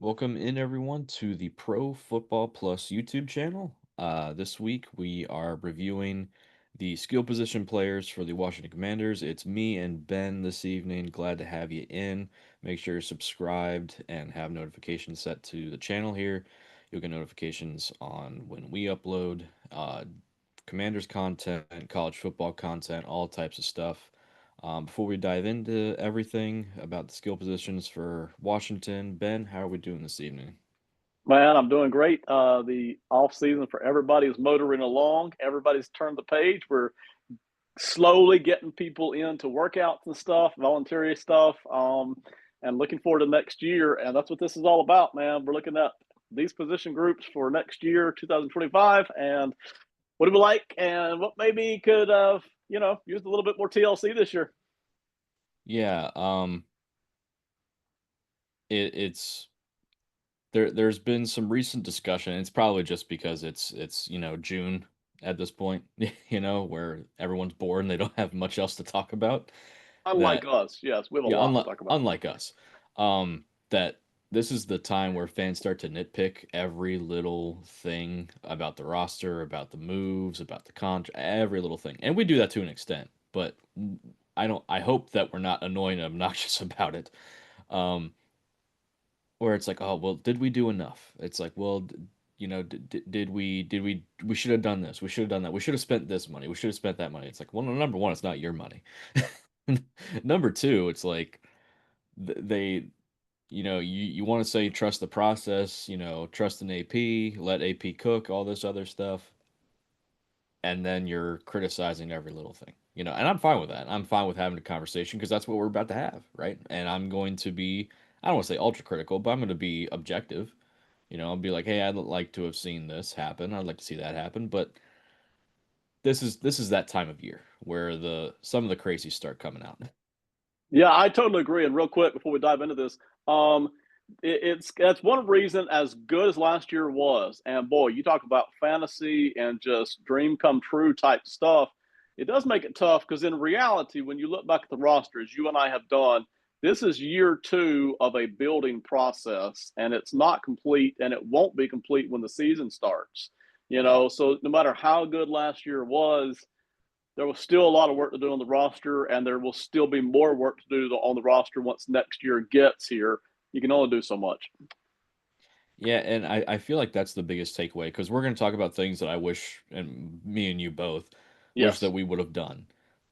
Welcome in everyone to the Pro Football Plus YouTube channel. This week we are reviewing the skill position players for the Washington Commanders. It's me and Ben this evening. Glad to have you in. Make sure you're subscribed and have notifications set to the channel here. You'll get notifications on when we upload Commanders content, college football content, all types of stuff. Before we dive into everything about the skill positions for Washington, Ben, how are we doing this evening? Man, I'm doing great. The off season for everybody is motoring along. Everybody's turned the page. We're slowly getting people into workouts and stuff, voluntary stuff, and looking forward to next year. And that's what this is all about, man. We're looking at these position groups for next year, 2025, and what do we like, and what maybe could use a little bit more TLC this year. Yeah, it's there's been some recent discussion. It's probably just because it's June at this point, where everyone's bored and they don't have much else to talk about. Unlike That us, yes, we have a Yeah, lot to unlike talk about. unlike us, that this is the time where fans start to nitpick every little thing about the roster, about the moves, about the contract, every little thing, and we do that to an extent. But I don't. I hope that we're not annoying and obnoxious about it. Um, where it's like, oh well, did we do enough? It's like, well, did we should have done this. We should have done that. We should have spent this money. We should have spent that money. It's like, well, no, number one, it's not your money. Number two, it's like they you want to say trust the process, trust an AP, let AP cook, all this other stuff, and then you're criticizing every little thing. And I'm fine with that. I'm fine with having a conversation because that's what we're about to have, right? And I'm going to be, I don't want to say ultra critical, but I'm going to be objective. I'll be like, hey, I'd like to have seen this happen. I'd like to see that happen, but this is that time of year where the some of the crazies start coming out. Yeah, I totally agree. And real quick before we dive into this, it's that's one reason as good as last year was, and boy, you talk about fantasy and just dream come true type stuff. It does make it tough because in reality, when you look back at the roster, as you and I have done, this is year two of a building process, and it's not complete, and it won't be complete when the season starts. Yeah. So no matter how good last year was, there was still a lot of work to do on the roster, and there will still be more work to do on the roster once next year gets here. You can only do so much. Yeah, and I feel like that's the biggest takeaway because we're going to talk about things that I wish, and me and you both wish that Yes. we would have done.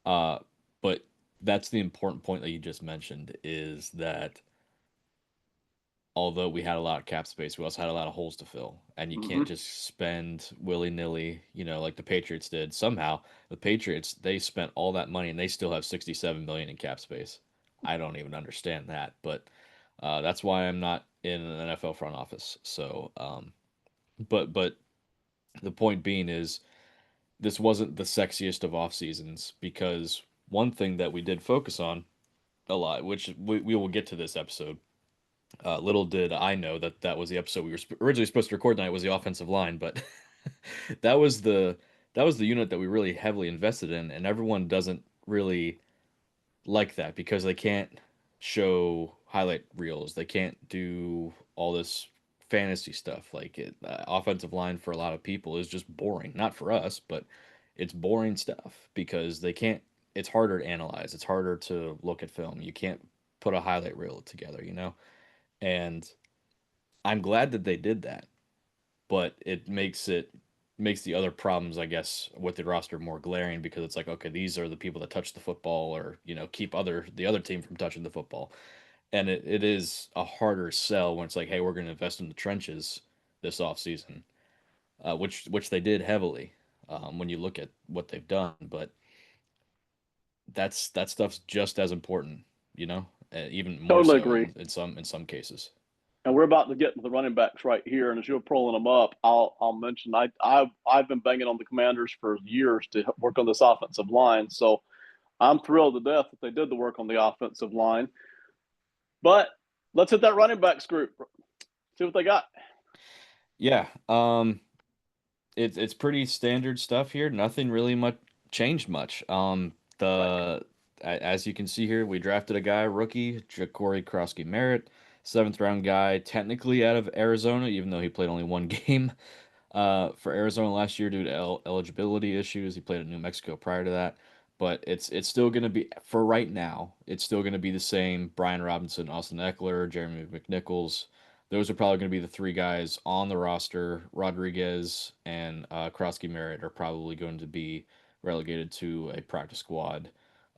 Uh, but that's the important point that you just mentioned is that although we had a lot of cap space, we also had a lot of holes to fill, and you can't Mm-hmm. just spend willy-nilly, like the Patriots did. Somehow, the Patriots, they spent all that money and they still have 67 million in cap space. I don't even understand that, but that's why I'm not in an NFL front office. So, but the point being is this wasn't the sexiest of off seasons because one thing that we did focus on a lot, which we will get to this episode. Little did I know that that was the episode we were originally supposed to record tonight was the offensive line, but that was the that was the unit that we really heavily invested in, and everyone doesn't really like that because they can't show highlight reels. They can't do all this fantasy stuff. Offensive line for a lot of people is just boring. Not for us, but it's boring stuff because they can't. It's harder to analyze. It's harder to look at film. You can't put a highlight reel together. And I'm glad that they did that, but it makes the other problems, I guess, with the roster more glaring because it's like, okay, these are the people that touch the football or, keep the other team from touching the football. And it is a harder sell when it's like, hey, we're going to invest in the trenches this offseason, which they did heavily when you look at what they've done. But that stuff's just as important, even more Totally so agree. in some cases. And we're about to get to the running backs right here. And as you're pulling them up, I'll mention I've been banging on the Commanders for years to work on this offensive line. So I'm thrilled to death that they did the work on the offensive line. But let's hit that running backs group. See what they got. Yeah, it's pretty standard stuff here. Nothing really much changed much. Right. As you can see here, we drafted a guy, rookie, Ja'Cory Krosky Merritt, seventh round guy, technically out of Arizona, even though he played only one game for Arizona last year due to eligibility issues. He played in New Mexico prior to that. But it's still going to be, for right now, it's still going to be the same. Brian Robinson, Austin Eckler, Jeremy McNichols. Those are probably going to be the three guys on the roster. Rodriguez and Krosky Merritt are probably going to be relegated to a practice squad,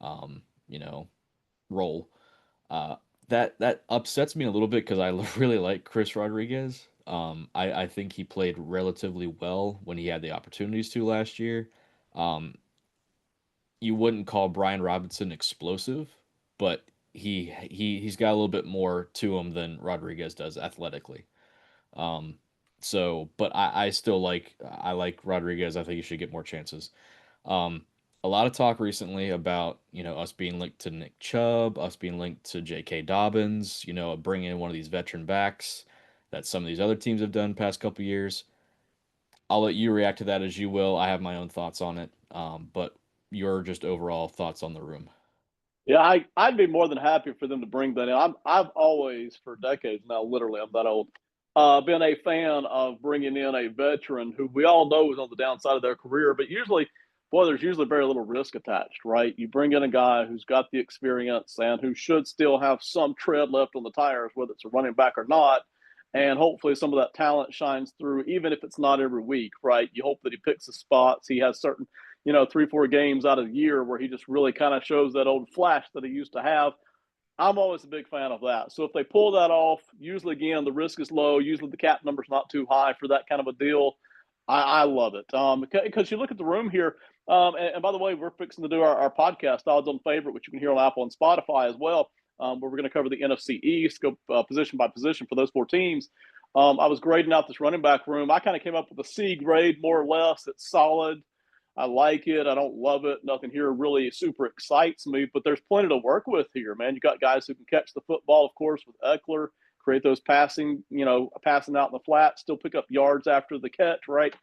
um, you know, role. Uh, that upsets me a little bit because I really like Chris Rodriguez. I think he played relatively well when he had the opportunities to last year. Um, you wouldn't call Brian Robinson explosive, but he's got a little bit more to him than Rodriguez does athletically. Um, but I still I like Rodriguez. I think he should get more chances. Um, a lot of talk recently about us being linked to Nick Chubb, us being linked to J.K. Dobbins. Bringing in one of these veteran backs that some of these other teams have done past couple years. I'll let you react to that as you will. I have my own thoughts on it, but your just overall thoughts on the room. Yeah, I'd be more than happy for them to bring that in. I've always, for decades now, literally, I'm that old, been a fan of bringing in a veteran who we all know is on the downside of their career, but usually, boy, there's usually very little risk attached, right? You bring in a guy who's got the experience and who should still have some tread left on the tires, whether it's a running back or not. And hopefully, some of that talent shines through, even if it's not every week, right? You hope that he picks the spots. He has certain 3-4 games out of the year where he just really kind of shows that old flash that he used to have. I'm always a big fan of that. So if they pull that off, usually again the risk is low. Usually the cap number's not too high for that kind of a deal. I love it because you look at the room here. And by the way, we're fixing to do our podcast Odds on Favorite, which you can hear on Apple and Spotify as well, where we're going to cover the NFC East, go position by position for those four teams. I was grading out this running back room. I kind of came up with a C grade, more or less. It's solid. I like it. I don't love it. Nothing here really super excites me, but there's plenty to work with here, man. You got guys who can catch the football, of course, with Eckler, create those passing out in the flat, still pick up yards after the catch, right?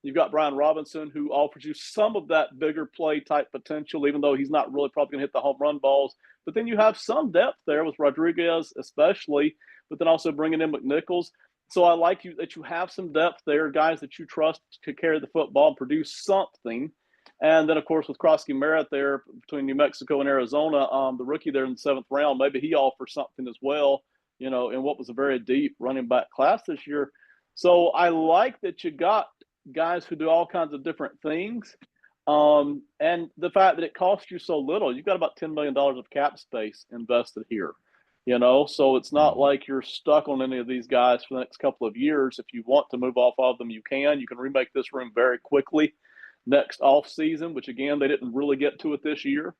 You've got Brian Robinson, who offers you some of that bigger play type potential, even though he's not really probably going to hit the home run balls. But then you have some depth there with Rodriguez, especially, but then also bringing in McNichols. So I like you that you have some depth there, guys that you trust to carry the football and produce something. And then, of course, with Krosky Merritt there between New Mexico and Arizona, the rookie there in the seventh round, maybe he offers something as well, in what was a very deep running back class this year. So I like that you got guys who do all kinds of different things. And the fact that it costs you so little, you've got about $10 million of cap space invested here. So it's not Mhm. like you're stuck on any of these guys for the next couple of years. If you want to move off of them, you can. You can remake this room very quickly next off season, which again they didn't really get to it this year.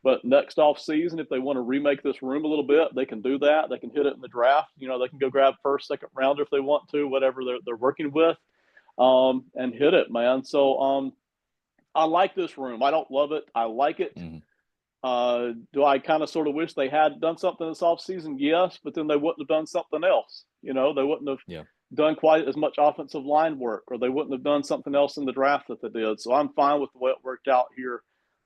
But next off season, if they want to remake this room a little bit, they can do that. They can hit it in the draft. They can go grab first, second rounder if they want to, whatever they're working with, and hit it, man. So I like this room. I don't love it. I like it. Mhm. Do I kind of sort of wish they had done something this offseason? Yes, but then they wouldn't have done something else. They wouldn't have Yeah. done quite as much offensive line work, or they wouldn't have done something else in the draft that they did. So I'm fine with the way it worked out here.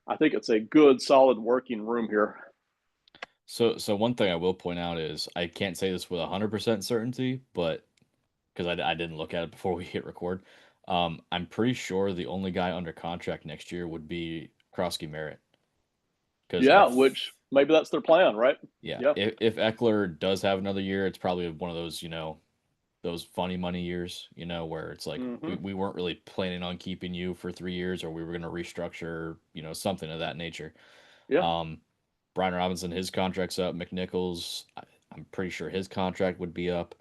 I think it's a good, solid working room here. So one thing I will point out is I can't say this with 100% certainty, but because I didn't look at it before we hit record, I'm pretty sure the only guy under contract next year would be Krosky Merritt. Because Yeah, which maybe that's their plan, right? yeah, Yeah. if Eckler does have another year, it's probably one of those those funny money years, where it's like we, Mm-hmm. we weren't really planning on keeping you for 3 years, or we were going to restructure, something of that nature. Yeah. Um, Brian Robinson, his contract's up. McNichols, I'm pretty sure his contract would be up.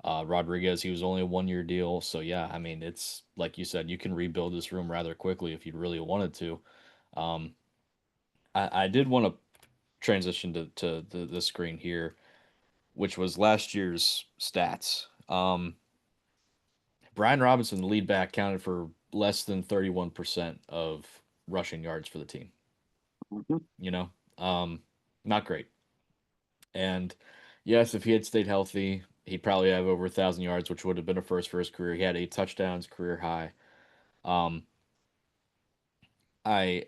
Rodriguez, he was only a 1 year deal. So yeah, I mean, it's like you said, you can rebuild this room rather quickly if you really wanted to. Um, I did want to transition to the screen here, which was last year's stats. Brian Robinson, the lead back, counted for less than 31% of rushing yards for the team. Mm-hmm. You know, um, not great. And yes, if he had stayed healthy, he'd probably have over 1,000 yards, which would have been a first for his career. He had 8 touchdowns, career high. Um, I,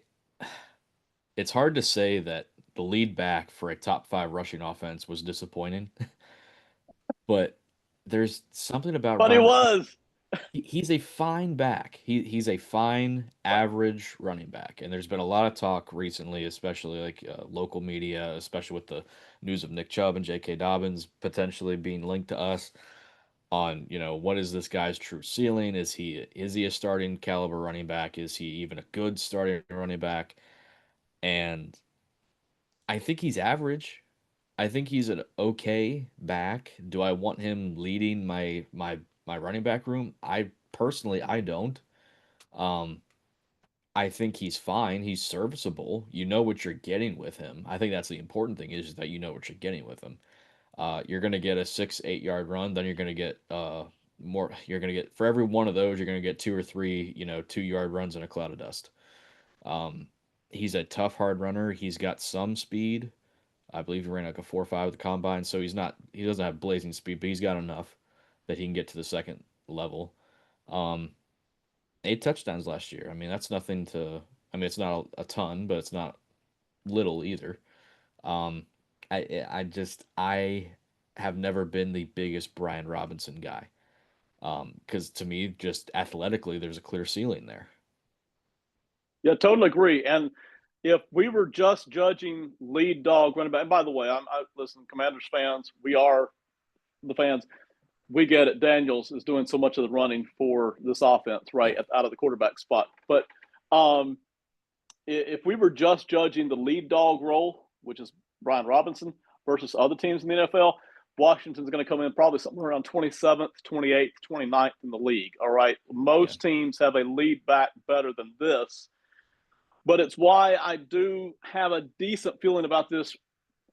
it's hard to say that the lead back for a top five rushing offense was disappointing. but there's something about But he Brian. was. He's a fine back. He's a fine Right. average running back, and there's been a lot of talk recently, especially like local media, especially with the news of Nick Chubb and J.K. Dobbins potentially being linked to us on, what is this guy's true ceiling? Is he a starting caliber running back? Is he even a good starting running back? And I think he's average. I think he's an okay back. Do I want him leading my running back room? I don't. Um, I think he's fine. He's serviceable. You know what you're getting with him. I think that's the important thing is that you know what you're getting with him. You're gonna get a 6, 8 yard run, then you're gonna get more. You're gonna get for every one of those, you're gonna get two or three, 2 yard runs in a cloud of dust. Um, he's a tough, hard runner. He's got some speed. I believe he ran like a 4.5 with the combine, so he doesn't have blazing speed, but he's got enough that he can get to the second level. Um, 8 touchdowns last year. I mean, that's nothing to. I mean, it's not a ton, but it's not little either. Um, I have never been the biggest Brian Robinson guy. Because to me, just athletically, there's a clear ceiling there. Yeah, totally agree. And if we were just judging lead dog running back, and by the way, listen, Commanders fans, we are the fans. We get it. Daniels is doing so much of the running for this offense, right, Yeah, out of the quarterback spot. But um, if we were just judging the lead dog role, which is Brian Robinson versus other teams in the NFL, Washington's going to come in probably somewhere around 27th, 28th, 29th in the league. All right. yeah, Most teams have a lead back better than this, but it's why I do have a decent feeling about this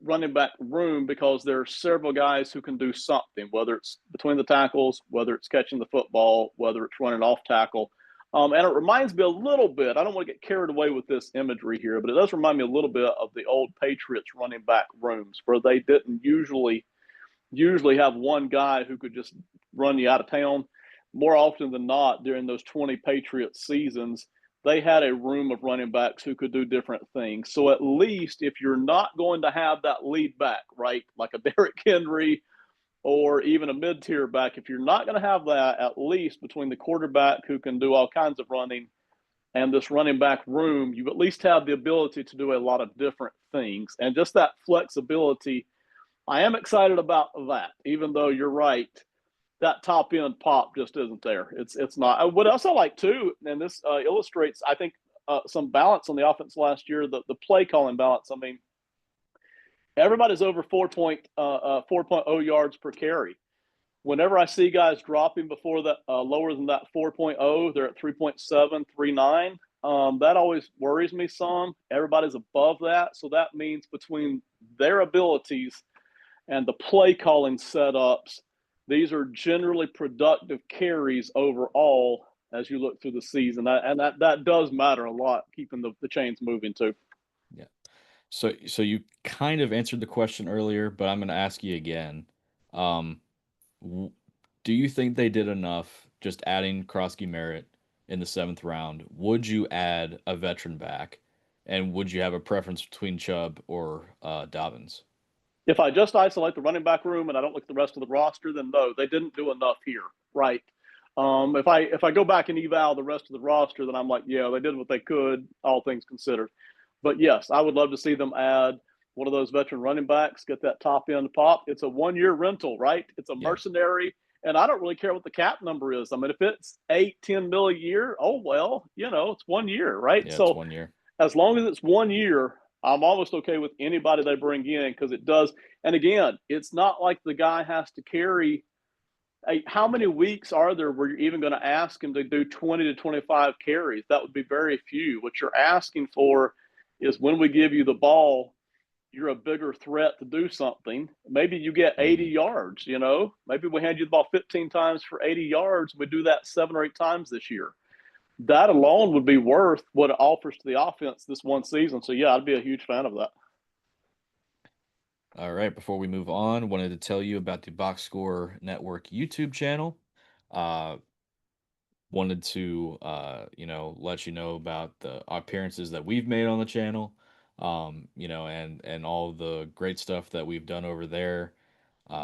running back room because there are several guys who can do something, whether it's between the tackles, whether it's catching the football, whether it's running off tackle. And it reminds me a little bit, I don't want to get carried away with this imagery here, but it does remind me a little bit of the old Patriots running back rooms where they didn't usually have one guy who could just run you out of town. More often than not, during those 20 Patriots seasons, they had a room of running backs who could do different things. So at least if you're not going to have that lead back, right, like a Derrick Henry or even a mid-tier back, if you're not going to have that, at least between the quarterback who can do all kinds of running and this running back room, you at least have the ability to do a lot of different things. And just that flexibility, I am excited about that, even though you're right, that top end pop just isn't there. It's not. What else I like too, and this illustrates, I think, some balance on the offense last year. The play calling balance. I mean, everybody's over 4.0 yards per carry. Whenever I see guys dropping before that, lower than that 4.0, they're at 3.739. That always worries me some. Everybody's above that, so that means between their abilities and the play calling setups, these are generally productive carries overall as you look through the season. And that does matter a lot, keeping the chains moving too. yeah. So you kind of answered the question earlier, but I'm going to ask you again. Um, w- do you think they did enough just adding Krosky Merritt in the seventh round? Would you add a veteran back, and would you have a preference between Chubb or Dobbins? If I just isolate the running back room and I don't look at the rest of the roster, then no, they didn't do enough here, right? If I go back and eval the rest of the roster, then I'm like, yeah, they did what they could, all things considered. But yes, I would love to see them add one of those veteran running backs, get that top end pop. It's a 1 year rental, right? It's a Yeah, mercenary, and I don't really care what the cap number is. I mean, if it's 8, 10 mil a year, oh well, it's 1 year, right? yeah, it's So 1 year. as long as it's 1 year, I'm almost okay with anybody they bring in because it does. And again, it's not like the guy has to carry. How many weeks are there where you're even going to ask him to do 20 to 25 carries? That would be very few. What you're asking for is when we give you the ball, you're a bigger threat to do something. Maybe you get 80 Hmm. yards, Maybe we hand you the ball 15 times for 80 yards. We do that 7 or 8 times this year. That alone would be worth what it offers to the offense this one season. So yeah, I'd be a huge fan of that. All right, before we move on, wanted to tell you about the Box Score Network YouTube channel. Uh, wanted to let you know about the appearances that we've made on the channel, and all the great stuff that we've done over there.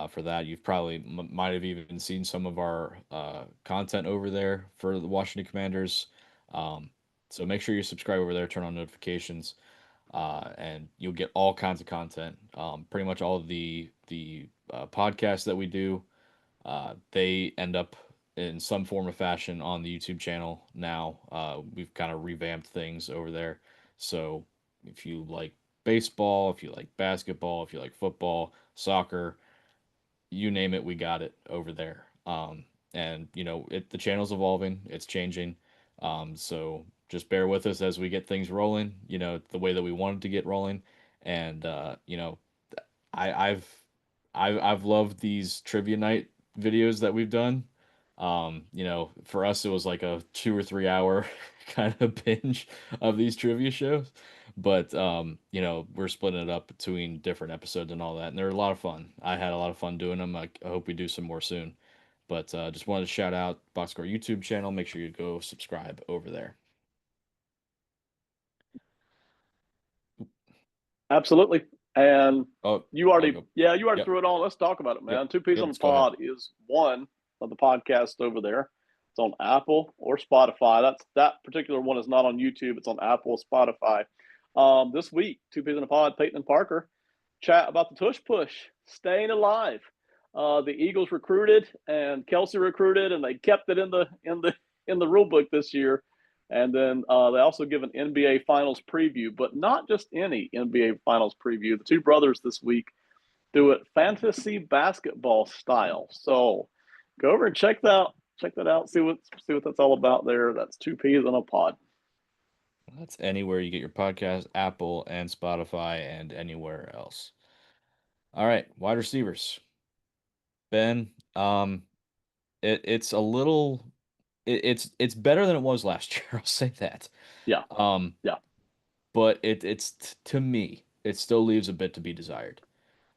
for that. You've probably might have even seen some of our content over there for the Washington Commanders. Um, so make sure you subscribe over there, turn on notifications, and you'll get all kinds of content. Pretty much all of the podcasts that we do, they end up in some form of fashion on the YouTube channel now. We've kind of revamped things over there. So if you like baseball, if you like basketball, if you like football, soccer, you name it, we got it over there. And the channel's evolving, it's changing. So just bear with us as we get things rolling, the way that we wanted to get rolling. And I, I've I've loved these trivia night videos that we've done. For us it was like a 2 or 3 hour kind of binge of these trivia shows. But we're splitting it up between different episodes and all that, and they're a lot of fun. I had a lot of fun doing them. I hope we do some more soon. But just wanted to shout out Box Score YouTube channel. Make sure you go subscribe over there. Absolutely. And Oh, you I'll already, go. yeah, you already Yep, threw it on. Let's talk about it, yep, man. Two Peas yep. on the Let's go ahead. Pod is one of the podcasts over there. It's on Apple or Spotify. That particular one is not on YouTube. It's on Apple, Spotify. This week, Two Peas on the Pod, Peyton and Parker chat about the tush push, staying alive. The Eagles recruited and Kelsey recruited, and they kept it in the rule book this year. And then they also give an NBA Finals preview, but not just any NBA Finals preview. The two brothers this week do it fantasy basketball style. So go over and check that out. See what that's all about there. That's Two Peas on a Pod. That's anywhere you get your podcast, Apple and Spotify, and anywhere else. All right, wide receivers. Ben, it's a little, it's better than it was last year. I'll say that. Yeah, Um, yeah, but to me, it still leaves a bit to be desired.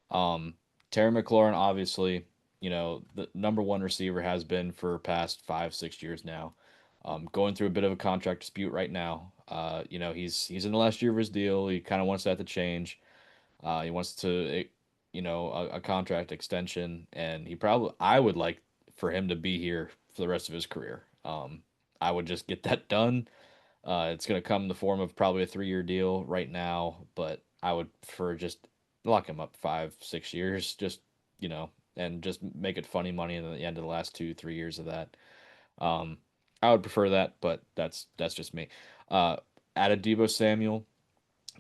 Um, Terry McLaurin, obviously, the number one receiver has been for past 5, 6 years now. Going through a bit of a contract dispute right now. He's in the last year of his deal. He kind of wants that to change. He wants a contract extension, and I would like for him to be here for the rest of his career. I would just get that done. It's going to come in the form of probably a 3-year deal right now, but I would prefer just lock him up 5, 6 years, and just make it funny money in the end of the last 2, 3 years of that. Um, I would prefer that, but that's just me. Uh, Added Deebo Samuel,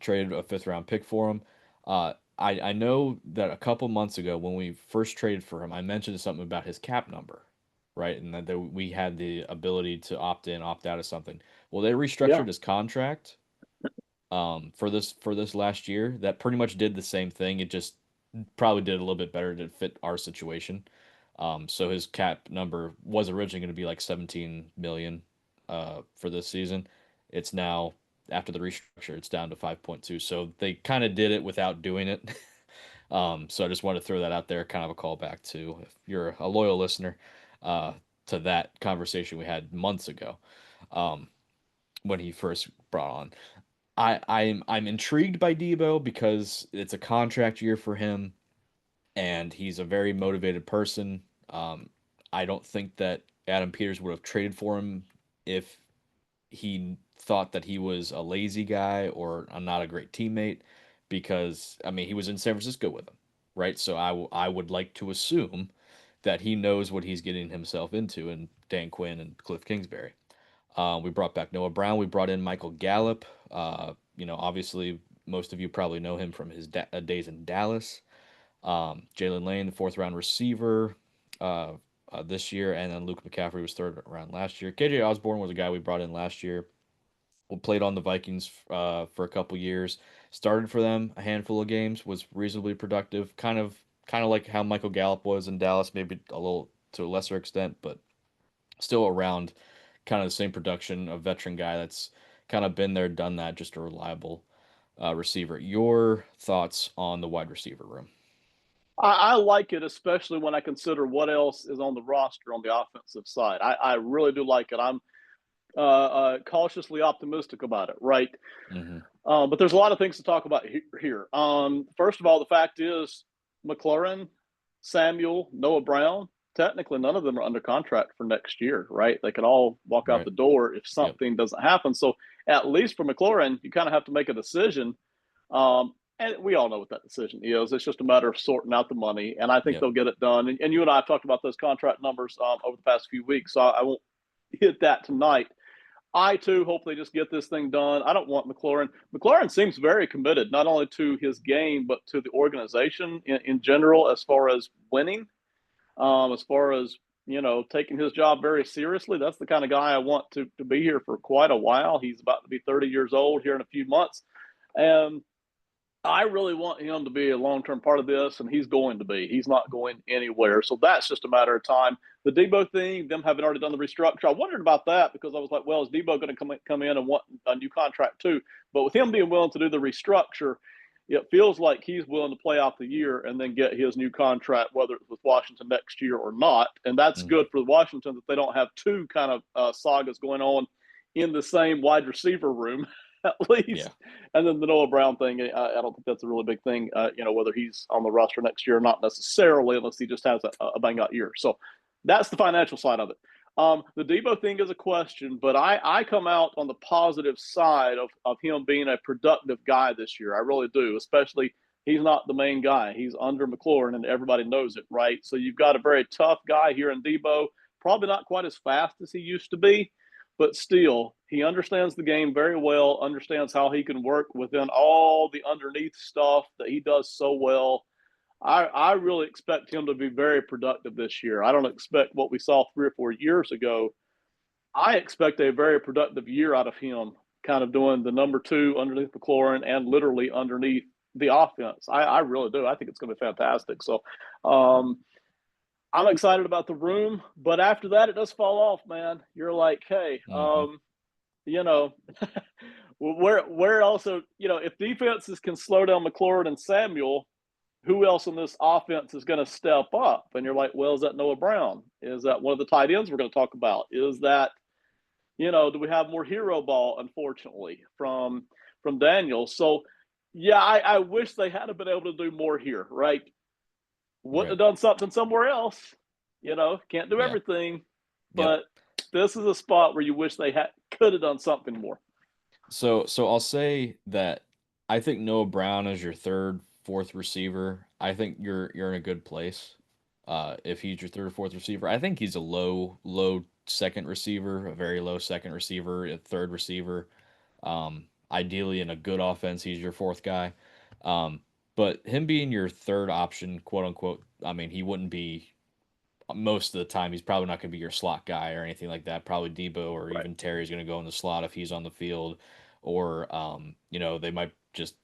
traded a 5th round pick for him. I know that a couple months ago when we first traded for him, I mentioned something about his cap number, right? And that we had the ability to opt in, opt out of something. Well, they yeah. restructured his contract for this last year. That pretty much did the same thing. It just probably did a little bit better to fit our situation. So his cap number was originally going to be like 17 million for this season. It's now, after the restructure, it's down to 5.2. So they kind of did it without doing it. So I just wanted to throw that out there, kind of a callback to, if you're a loyal listener, uh, to that conversation we had months ago, um, when he first brought on. I'm intrigued by Debo because it's a contract year for him, and he's a very motivated person. Um, I don't think that Adam Peters would have traded for him if he thought that he was a lazy guy or not a great teammate, because I mean he was in San Francisco with him, right? So I would like to assume that he knows what he's getting himself into, and Dan Quinn and Cliff Kingsbury. We brought back Noah Brown. We brought in Michael Gallup. Obviously most of you probably know him from his days in Dallas. Jalen Lane, the 4th round receiver, uh, this year, and then Luke McCaffrey was 3rd round last year. KJ Osborne was a guy we brought in last year. We played on the Vikings for a couple years. Started for them a handful of games. Was reasonably productive. Kind of like how Michael Gallup was in Dallas, maybe a little to a lesser extent, but still around kind of the same production. A veteran guy that's kind of been there, done that. Just a reliable receiver. Your thoughts on the wide receiver room? I like it, especially when I consider what else is on the roster on the offensive side. I really do like it. I'm cautiously optimistic about it, right? Hmm. But there's a lot of things to talk about here. First of all, the fact is McLaurin Samuel, Noah Brown, technically none of them are under contract for next year, right? They could all walk out Right. the door if Yep. something doesn't happen. So at least for McLaurin, you kind of have to make a decision. And we all know what that decision is. It's just a matter of sorting out the money, and I think Yep. they'll get it done. And you and I have talked about those contract numbers over the past few weeks, so I won't hit that tonight. I too hope they just get this thing done. I don't want McLaurin. McLaurin seems very committed, not only to his game but to the organization in general, as far as winning, as far as taking his job very seriously. That's the kind of guy I want to be here for quite a while. He's about to be 30 years old here in a few months, and I really want him to be a long term part of this, and he's going to be. He's not going anywhere. So that's just a matter of time. The Debo thing, them having already done the restructure, I wondered about that because I was like, well, is Debo going to come in and want a new contract too? But with him being willing to do the restructure, it feels like he's willing to play out the year and then get his new contract, whether it's with Washington next year or not. And that's Hmm. good for Washington that they don't have two kind of sagas going on in the same wide receiver room at Yeah. least. And then the Noah Brown thing, I don't think that's a really big thing. Whether he's on the roster next year or not necessarily, unless he just has a bang out year. So that's the financial side of it. The Debo thing is a question, but I come out on the positive side of him being a productive guy this year. I really do, especially he's not the main guy. He's under McLaurin, and everybody knows it, right? So you've got a very tough guy here in Debo, probably not quite as fast as he used to be, but still, he understands the game very well, understands how he can work within all the underneath stuff that he does so well. I really expect him to be very productive this year. I don't expect what we saw 3 or 4 years ago. I expect a very productive year out of him, kind of doing the number two underneath McLaurin and literally underneath the offense. I really do. I think it's going to be fantastic. So um, I'm excited about the room, but after that, it does fall off, man. You're like, hey, Hmm. you know, where also, if defenses can slow down McLaurin and Samuel, who else in this offense is going to step up? And you're like, well, is that Noah Brown? Is that one of the tight ends we're going to talk about? Is that, do we have more hero ball, unfortunately, from Daniel? So, yeah, I wish they had been able to do more here, right? Wouldn't Right. have done something somewhere else. Can't do Yeah. everything, Yep. but this is a spot where you wish they could have done something more. So I'll say that I think Noah Brown is your third, fourth receiver. I think you're in a good place. If he's your third or fourth receiver, I think he's a low second receiver, a very low second receiver, a third receiver. Ideally in a good offense, he's your fourth guy. Um, but him being your third option, quote unquote, I mean, he wouldn't be most of the time. He's probably not going to be your slot guy or anything like that. Probably Debo or Right. even Terry's going to go in the slot if he's on the field, or they might just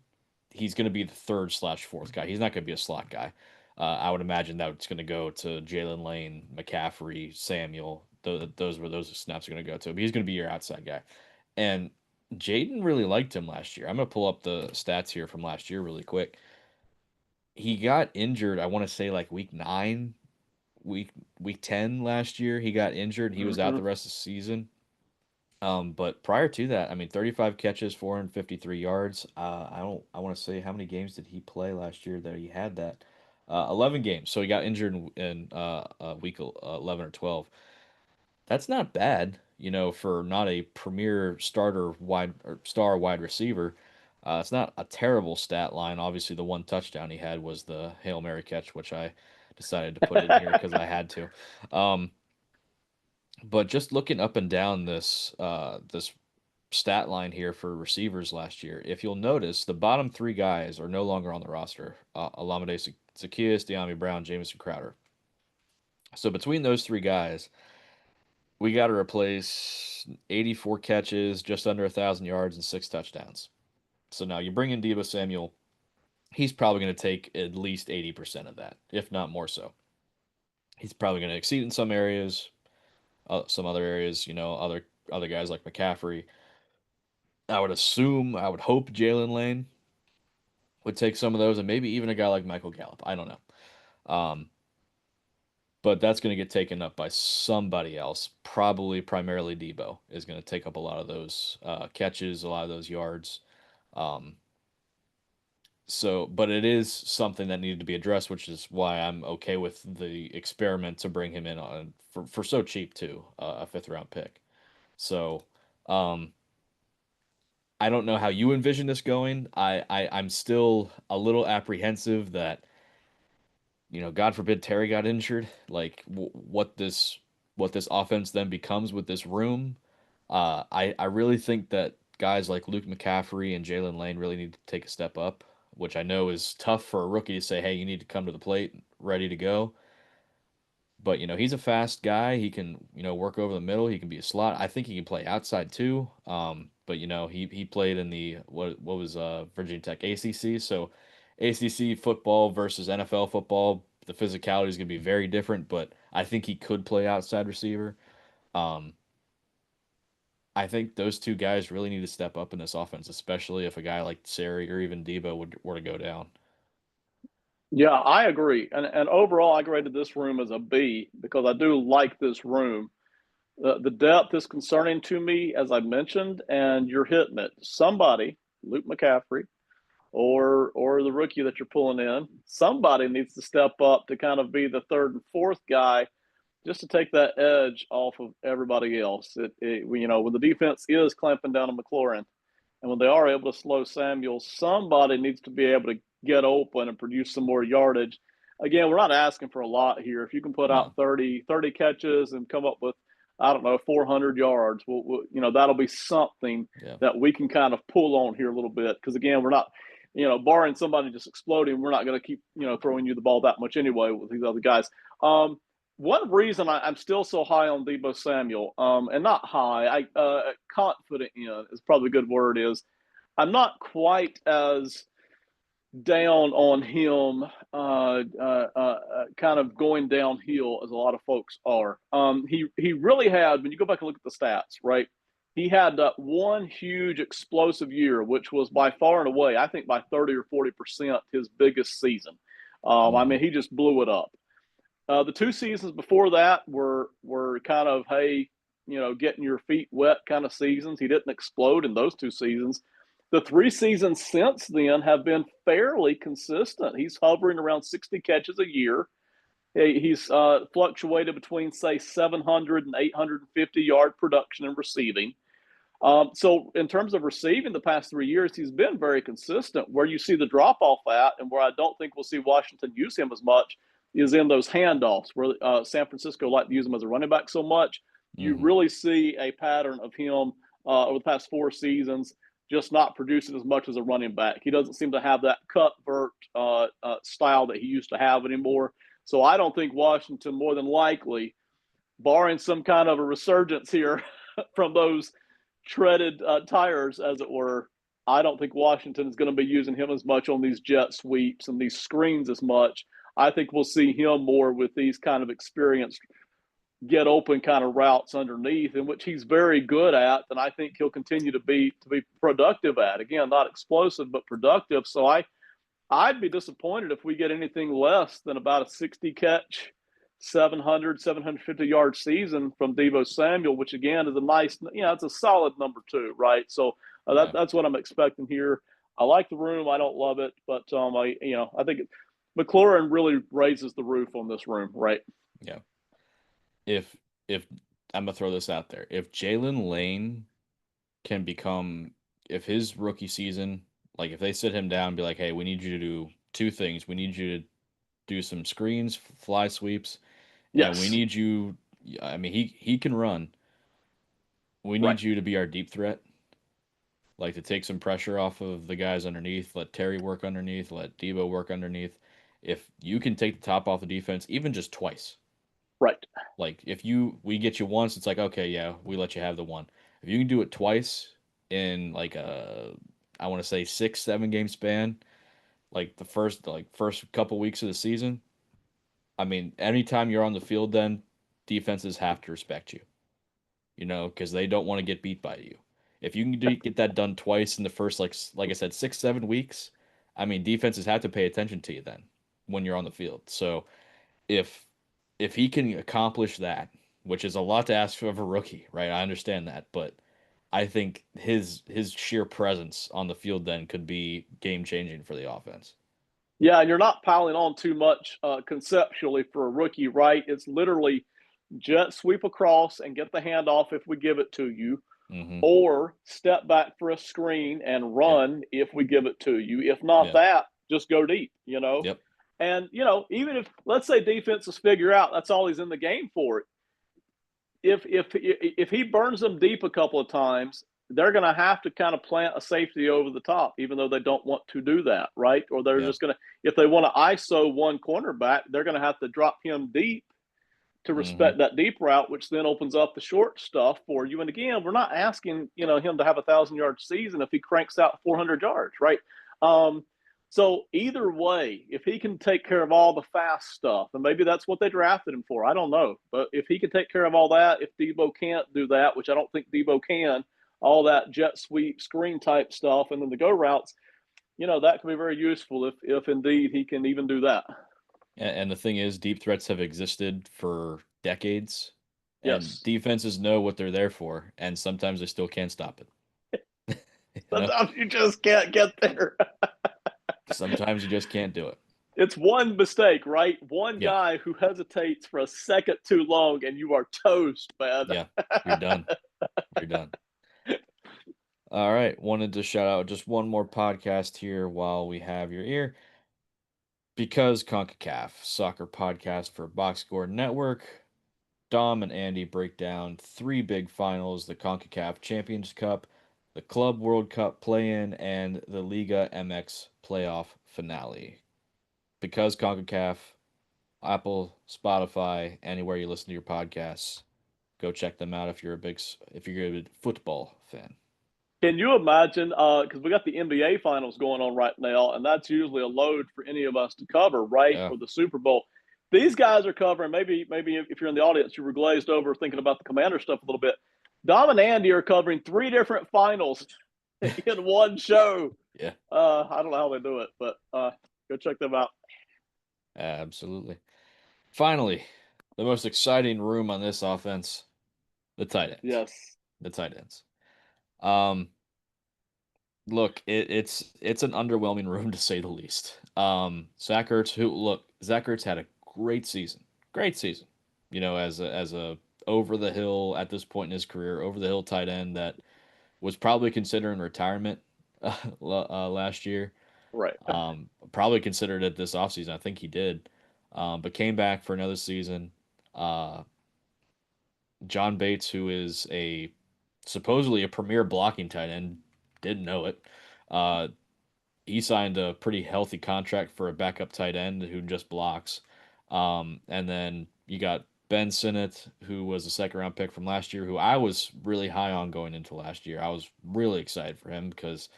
he's going to be the third slash fourth guy. He's not going to be a slot guy. I would imagine that it's going to go to Jalen Lane, McCaffrey, Samuel. Those snaps are going to go to. But he's going to be your outside guy. And Jaden really liked him last year. I'm going to pull up the stats here from last year really quick. He got injured, I want to say like week 9, week 10 last year. He got injured. He was out Mm-hmm. the rest of the season. But prior to that, I mean, 35 catches, 453 yards. I want to say how many games did he play last year that he had that? 11 games. So he got injured in week 11 or 12. That's not bad, for not a premier starter wide or star wide receiver. It's not a terrible stat line. Obviously, the one touchdown he had was the Hail Mary catch, which I decided to put in here because I had to. Um, but just looking up and down this stat line here for receivers last year, if you'll notice, the bottom three guys are no longer on the roster. Olamide Zaccheaus, De'Ami Brown, Jamison Crowder. So between those three guys, we got to replace 84 catches, just under 1,000 yards, and 6 touchdowns. So now you bring in Debo Samuel. He's probably going to take at least 80% of that, if not more so. He's probably going to exceed in some areas, some other areas, other guys like McCaffrey. I would assume, I would hope Jalen Lane would take some of those, and maybe even a guy like Michael Gallup. I don't know. Um, but that's going to get taken up by somebody else. Probably primarily Debo is going to take up a lot of those catches, a lot of those yards. Um, So, but it is something that needed to be addressed, which is why I'm okay with the experiment to bring him in on for so cheap too, a fifth round pick. So, um, I don't know how you envision this going. I'm still a little apprehensive that, God forbid Terry got injured, like what this offense then becomes with this room. I really think that guys like Luke McCaffrey and Jalen Lane really need to take a step up, which I know is tough for a rookie to say, hey, you need to come to the plate ready to go. But he's a fast guy. He can work over the middle. He can be a slot. I think he can play outside too. But he played in the what was Virginia Tech ACC. So ACC football versus NFL football, the physicality is going to be very different. But I think he could play outside receiver. Um, I think those two guys really need to step up in this offense, especially if a guy like Sari or even Debo were to go down. Yeah, I agree. And overall, I graded this room as a B because I do like this room. The depth is concerning to me, as I mentioned, and you're hitting it. Somebody, Luke McCaffrey, or the rookie that you're pulling in, somebody needs to step up to kind of be the third and fourth guy just to take that edge off of everybody else. When the defense is clamping down on McLaurin, and when they are able to slow Samuel, somebody needs to be able to get open and produce some more yardage. Again, we're not asking for a lot here. If you can put out No, 30 catches and come up with, I don't know, 400 yards, that'll be something yeah, that we can kind of pull on here a little bit. Because again, we're not, barring somebody just exploding, we're not going to keep, throwing you the ball that much anyway with these other guys. One reason I'm still so high on Debo Samuel, and not high, confident in is probably a good word, is I'm not quite as down on him, kind of going downhill as a lot of folks are. He really had, when you go back and look at the stats, right? He had that one huge explosive year, which was by far and away, I think by 30 or 40%, his biggest season. hmm He just blew it up. The 2 seasons before that were kind of, hey, getting your feet wet kind of seasons. He didn't explode in those 2 seasons. The 3 seasons since then have been fairly consistent. He's hovering around 60 catches a year. He's fluctuated between, say, 700 and 850 yard production and receiving. So, in terms of receiving the past 3 years, he's been very consistent. Where you see the drop off at, and where I don't think we'll see Washington use him as much, is in those handoffs where San Francisco like to use him as a running back so much. You hmm really see a pattern of him over the past 4 seasons just not producing as much as a running back. He doesn't seem to have that cut vert style that he used to have anymore. So I don't think Washington, more than likely, barring some kind of a resurgence here from those treaded tires, as it were, I don't think Washington is going to be using him as much on these jet sweeps and these screens as much. I think we'll see him more with these kind of experienced get open kind of routes underneath, in which he's very good at, and I think he'll continue to be productive at. Again, not explosive but productive. So I'd be disappointed if we get anything less than about a 60 catch, 750 yard season from Debo Samuel, which again is a nice, it's a solid number two, right? So yeah, that's what I'm expecting here. I like the room. I don't love it, but I think McLaurin really raises the roof on this room, right? yeah. If I'm gonna throw this out there, if Jalen Lane can become, if his rookie season, like if they sit him down and be like, hey, we need you to do two things. We need you to do some screens, fly sweeps, and we Yes, need you. I mean, he can run. We right. need you to be our deep threat, like to take some pressure off of the guys underneath. Let Terry work underneath. Let Debo work underneath. If you can take the top off the defense, even just twice, Right. like if we get you once, it's like okay, yeah, we let you have the one. If you can do it twice in like a, I want to say 6, 7 game span, like the first couple weeks of the season, I mean, anytime you're on the field, then defenses have to respect you, because they don't want to get beat by you. If you can get that done twice in the first like I said 6, 7 weeks, I mean, defenses have to pay attention to you then when you're on the field. So if he can accomplish that, which is a lot to ask of a rookie, right? I understand that, but I think his sheer presence on the field then could be game changing for the offense. Yeah, and you're not piling on too much conceptually for a rookie, right? It's literally jet sweep across and get the handoff if we give it to you, Hmm. or step back for a screen and Yep. run if we give it to you. If not Yeah. that, just go deep, you know? Yep. And, you know, even if, let's say, defenses figure out that's all he's in the game for, if he burns them deep a couple of times, they're going to have to kind of plant a safety over the top, even though they don't want to do that, right? Or they're Yeah. just going to, if they want to ISO one cornerback, they're going to have to drop him deep to Hmm. respect that deep route, which then opens up the short stuff for you. And again, we're not asking him to have 1,000 yard season if he cranks out 400 yards, right? Um, so either way, if he can take care of all the fast stuff, and maybe that's what they drafted him for, I don't know. But if he can take care of all that, if Debo can't do that, which I don't think Debo can, all that jet sweep screen type stuff, and then the go routes, that can be very useful if indeed he can even do that. And the thing is, deep threats have existed for decades, and Yes. defenses know what they're there for, and sometimes they still can't stop it. You know, Sometimes you just can't get there. sometimes you just can't do it. It's one mistake, right? One Yeah. guy who hesitates for a second too long, and you are toast, man. Yeah. You're done. You're done. All right. Wanted to shout out just one more podcast here while we have your ear. Because CONCACAF, soccer podcast for Box Score Network. Dom and Andy break down three big finals: the CONCACAF Champions Cup, the Club World Cup play-in, and the Liga MX playoff finale. Because CONCACAF, Apple, Spotify, anywhere you listen to your podcasts, go check them out if you're a big football fan. Can you imagine? Because we got the NBA finals going on right now, and that's usually a load for any of us to cover, right? Yeah. Or the Super Bowl. These guys are covering. Maybe if you're in the audience, you were glazed over thinking about the Commander stuff a little bit. Dom and Andy are covering three different finals in one show. Yeah. I don't know how they do it, but go check them out. Absolutely. Finally, the most exciting room on this offense, the tight ends. Yes. The tight ends. Um, Look, it's an underwhelming room to say the least. Zach Ertz, Zach Ertz had a great season. You know, as a over the hill at this point in his career, over the hill tight end that was probably considering retirement last year. Right. Probably considered it this offseason. I think he did, but came back for another season. Uh, John Bates, who is a supposedly a premier blocking tight end, didn't know it. Uh, he signed a pretty healthy contract for a backup tight end who just blocks. And then you got Ben Sinnott, who was a second round pick from last year, who I was really high on going into last year. I was really excited for him because,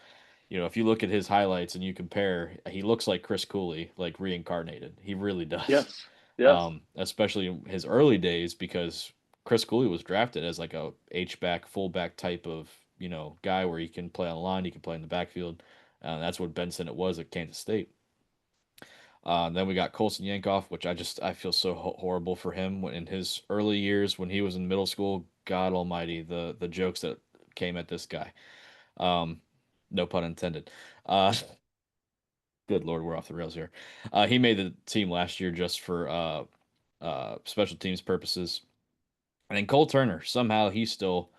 if you look at his highlights and you compare, he looks like Chris Cooley, like reincarnated. He really does. Yes. Yes. Especially in his early days because Chris Cooley was drafted as like a H-back, fullback type of, guy where he can play on the line, he can play in the backfield. That's what Ben Sinnott was at Kansas State. Then we got Colson Yankoff, which I feel so horrible for him in his early years when he was in middle school. God Almighty, the jokes that came at this guy. Um, no pun intended. Good Lord, we're off the rails here. He made the team last year just for special teams purposes. And then Cole Turner, somehow he's still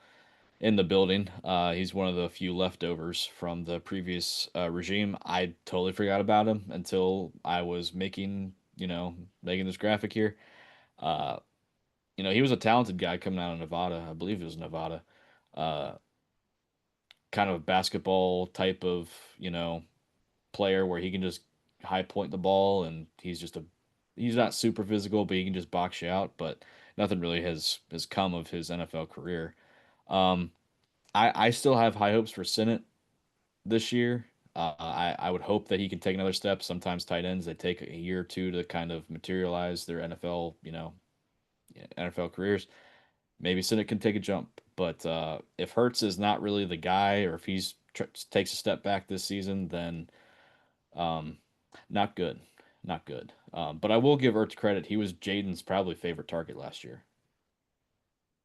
in the building. He's one of the few leftovers from the previous regime. I totally forgot about him until I was making this graphic here. Uh, he was a talented guy coming out of Nevada. I believe it was Nevada. Uh, kind of a basketball type of, player where he can just high point the ball and he's not super physical, but he can just box you out. But nothing really has come of his NFL career. Um, I still have high hopes for Sinnott this year. I would hope that he can take another step. Sometimes tight ends they take a year or two to kind of materialize their NFL careers. Maybe Sinnott can take a jump, but if Hertz is not really the guy, or if takes a step back this season, then um, not good, not good. But I will give Ertz credit. He was Jaden's probably favorite target last year.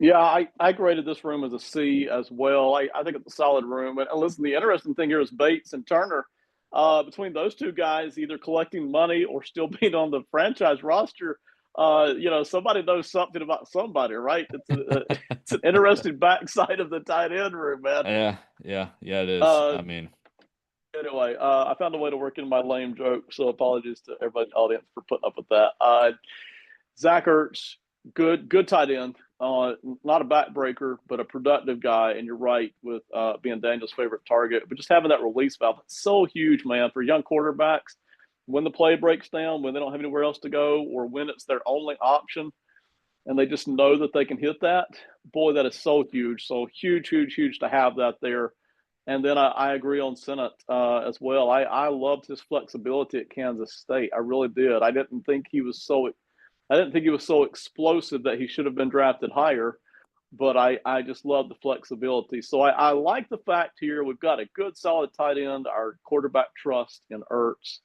Yeah, I graded this room as a C as well. I think it's a solid room. And listen, the interesting thing here is Bates and Turner. Between those two guys, either collecting money or still being on the franchise roster, somebody knows something about somebody, right? It's an interesting backside of the tight end room, man. Yeah, it is. Uh, I mean, anyway, I found a way to work in my lame joke, so apologies to everybody in the audience for putting up with that. Zach Ertz, good tight end. Not a backbreaker, but a productive guy. And you're right with being Daniel's favorite target. But just having that release valve, it's so huge, man, for young quarterbacks. When the play breaks down, when they don't have anywhere else to go, or when it's their only option, and they just know that they can hit that, boy, that is so huge. So huge, huge, huge to have that there. And then I agree on Sennett as well. I loved his flexibility at Kansas State. I really did. I didn't think he was so explosive that he should have been drafted higher, but I just love the flexibility. So I like the fact here we've got a good, solid tight end, our quarterback trust in Ertz,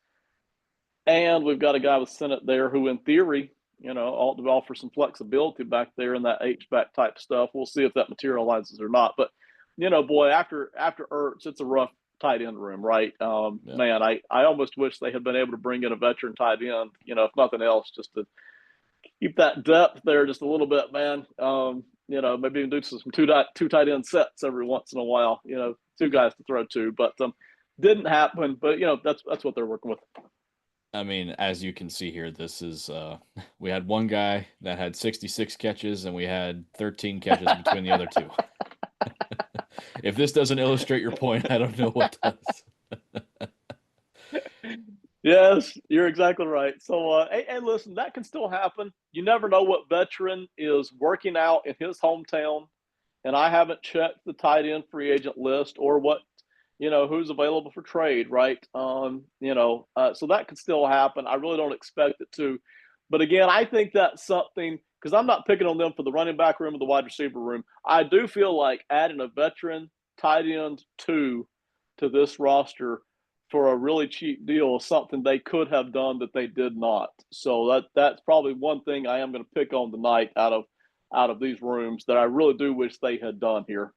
and we've got a guy with Sennett there who, in theory, ought to offer some flexibility back there in that H-back type stuff. We'll see if that materializes or not. But, boy, after Ertz, it's a rough tight end room, right? yeah. Man, I almost wish they had been able to bring in a veteran tight end, if nothing else, just to keep that depth there just a little bit, man. Maybe even do some two tight end sets every once in a while. Two guys to throw to, but didn't happen. But that's what they're working with. I mean, as you can see here, this is we had one guy that had 66 catches and we had 13 catches between the other two. If this doesn't illustrate your point, I don't know what does. Yes, you're exactly right. So, and listen, that can still happen. You never know what veteran is working out in his hometown. And I haven't checked the tight end free agent list or what, who's available for trade, right? So that could still happen. I really don't expect it to. But again, I think that's something because I'm not picking on them for the running back room or the wide receiver room. I do feel like adding a veteran tight end to this roster for a really cheap deal is something they could have done that they did not. So that's probably one thing I am going to pick on tonight out of these rooms that I really do wish they had done here.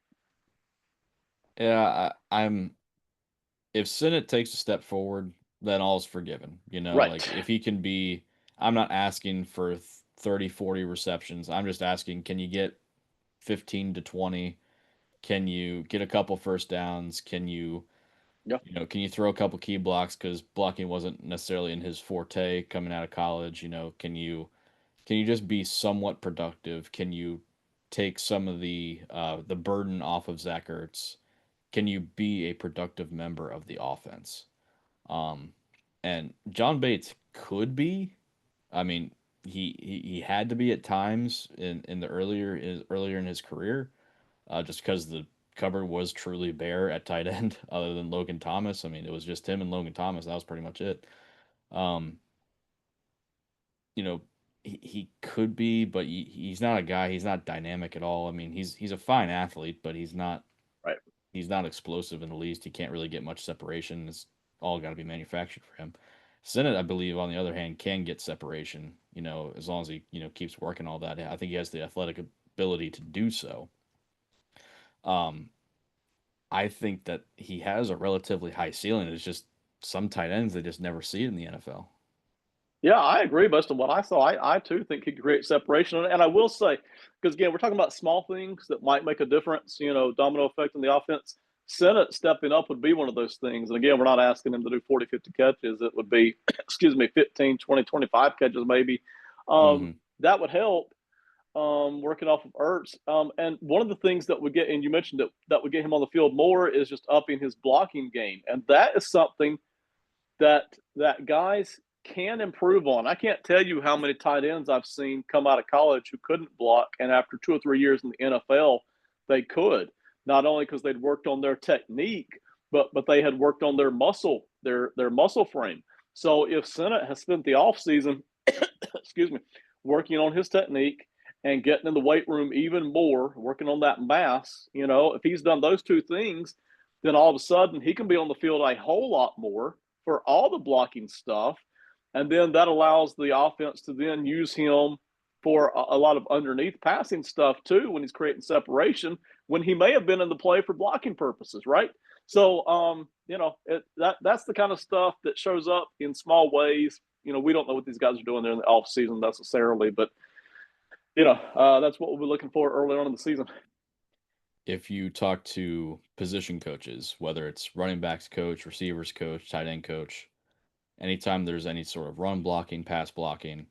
Yeah, I'm if Sennett takes a step forward, then all's forgiven. Right. Like if he can be, I'm not asking for 30, 40 receptions. I'm just asking, can you get 15 to 20? Can you get a couple first downs? Yeah. Can you throw a couple key blocks because blocking wasn't necessarily in his forte coming out of college? Can you just be somewhat productive? Can you take some of the burden off of Zach Ertz? Can you be a productive member of the offense? Um, and John Bates could be. I mean, he had to be at times in the earlier in his career, just because the cupboard was truly bare at tight end, other than Logan Thomas. I mean, it was just him and Logan Thomas. That was pretty much it. Um, you know, he could be, but he's not a guy. He's not dynamic at all. I mean, he's a fine athlete, but Right. he's not explosive in the least. He can't really get much separation. It's all got to be manufactured for him. Sennett, I believe, on the other hand, can get separation. As long as he keeps working all that. I think he has the athletic ability to do so. Um, I think that he has a relatively high ceiling. It's just some tight ends they just never see it in the NFL. Yeah, I agree. Based on what I saw, I too think he could create separation. And I will say, because again, we're talking about small things that might make a difference, domino effect in the offense. Sennett stepping up would be one of those things. And again, we're not asking him to do 40, 50 catches. It would be, 15, 20, 25 catches maybe. Hmm. That would help working off of Ertz. And one of the things that would get, and you mentioned that would get him on the field more is just upping his blocking game. And that is something that guys can improve on. I can't tell you how many tight ends I've seen come out of college who couldn't block, and after 2 or 3 years in the NFL, they could. Not only because they'd worked on their technique, but they had worked on their muscle frame. So if Sennett has spent the offseason, excuse me, working on his technique and getting in the weight room even more, working on that mass, if he's done those two things, then all of a sudden he can be on the field a whole lot more for all the blocking stuff. And then that allows the offense to then use him for a lot of underneath passing stuff too when he's creating separation when he may have been in the play for blocking purposes, right? So, that's the kind of stuff that shows up in small ways. We don't know what these guys are doing there in the off season necessarily, but that's what we'll be looking for early on in the season. If you talk to position coaches, whether it's running backs coach, receivers coach, tight end coach, anytime there's any sort of run blocking, pass blocking,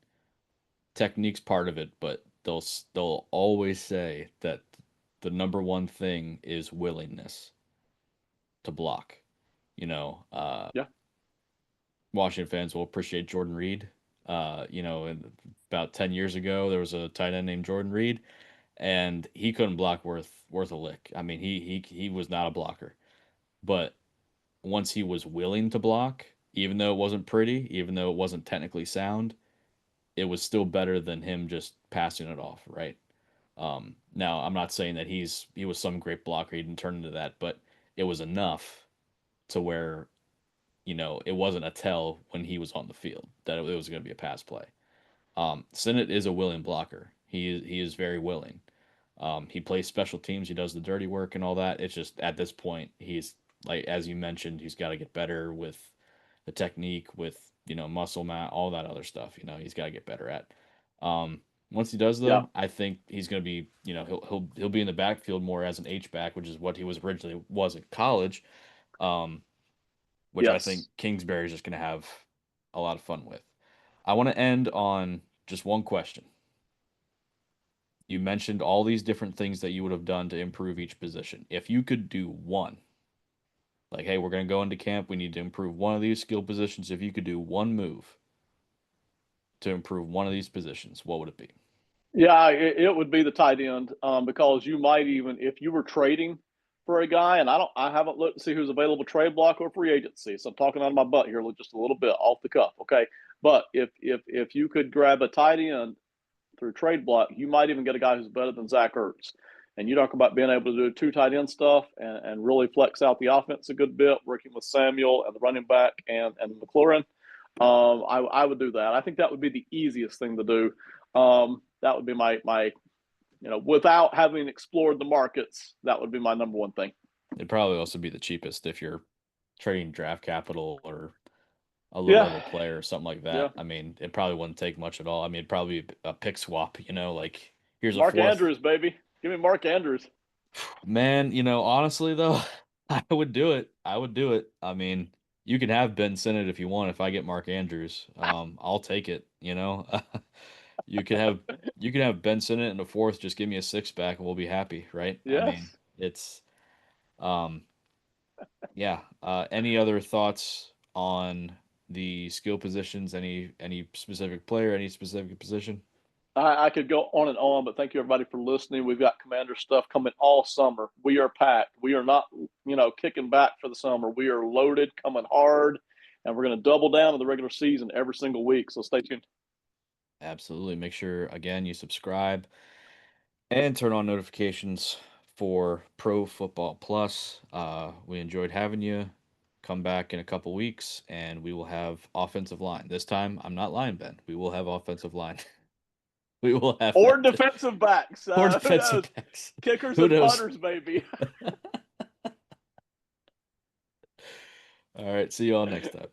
technique's part of it, but they'll always say that the number one thing is willingness to block. You know, Yeah. Washington fans will appreciate Jordan Reed. About 10 years ago, there was a tight end named Jordan Reed, and he couldn't block worth a lick. I mean, he was not a blocker, but once he was willing to block, even though it wasn't pretty, even though it wasn't technically sound, it was still better than him just passing it off, right? Now I'm not saying that he was some great blocker, he didn't turn into that, but it was enough to where it wasn't a tell when he was on the field that it was going to be a pass play. Sinnott is a willing blocker. He is very willing. He plays special teams. He does the dirty work and all that. It's just at this point, he's like, as you mentioned, he's got to get better with the technique, with muscle mass, all that other stuff. He's got to get better at. Once he does, though, Yeah. I think he's going to be, he'll be in the backfield more as an H back, which is what he was originally was in college. Which I think Yes. Kingsbury is just going to have a lot of fun with. I want to end on just one question. You mentioned all these different things that you would have done to improve each position. If you could do one, like, hey, we're going to go into camp, we need to improve one of these skill positions. If you could do one move to improve one of these positions, what would it be? Yeah, it would be the tight end, because you might even if you were trading for a guy, and I haven't looked to see who's available trade block or free agency, so I'm talking out of my butt here just a little bit off the cuff, okay? But if you could grab a tight end through trade block, you might even get a guy who's better than Zach Ertz. And you talk about being able to do two tight end stuff and really flex out the offense a good bit, working with Samuel and the running back and McLaurin. I would do that. I think that would be the easiest thing to do. That would be my without having explored the markets, that would be my number one thing. It'd probably also be the cheapest if you're trading draft capital or a low Yeah. level player or something like that. Yeah. I mean, it probably wouldn't take much at all. I mean, it'd probably be a pick swap, like here's a Mark fourth. Andrews, baby. Give me Mark Andrews. Man, honestly though, I would do it. I would do it. I mean, you can have Ben Sinnott if you want. If I get Mark Andrews, I'll take it. You can have Ben Sinnott in the fourth. Just give me a six back, and we'll be happy, right? I mean, Yes. it's um, yeah. Any other thoughts on the skill positions? Any specific player? Any specific position? I could go on and on, but thank you everybody for listening. We've got Commander stuff coming all summer. We are packed. We are not, kicking back for the summer. We are loaded, coming hard, and we're going to double down in the regular season every single week. So stay tuned. Absolutely. Make sure again you subscribe and turn on notifications for Pro Football Plus. We enjoyed having you. Come back in a couple weeks, and we will have offensive line. This time, I'm not lying, Ben. We will have offensive line. We will have Or that. defensive backs. Or Who defensive knows? backs. Kickers Who and knows? punters, baby. All right. See you all next time.